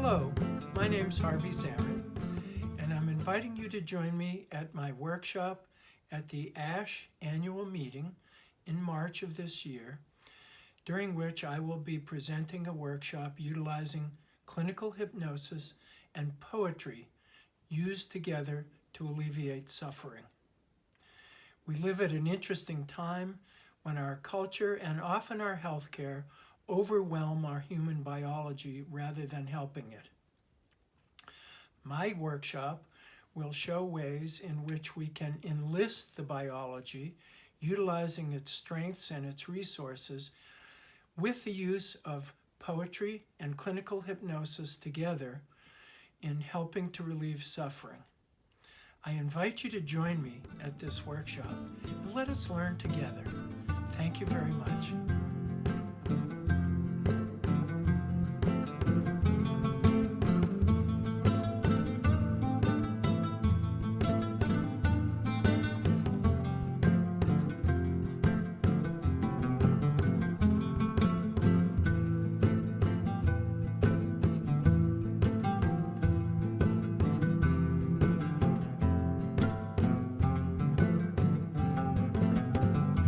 Hello, my name's Harvey Zarren, and I'm inviting you to join me at my workshop at the ASCH annual meeting in March of this year, during which I will be presenting a workshop utilizing clinical hypnosis and poetry used together to alleviate suffering. We live at an interesting time when our culture and often our healthcare overwhelm our human biology rather than helping it. My workshop will show ways in which we can enlist the biology, utilizing its strengths and its resources, with the use of poetry and clinical hypnosis together in helping to relieve suffering. I invite you to join me at this workshop and let us learn together. Thank you very much.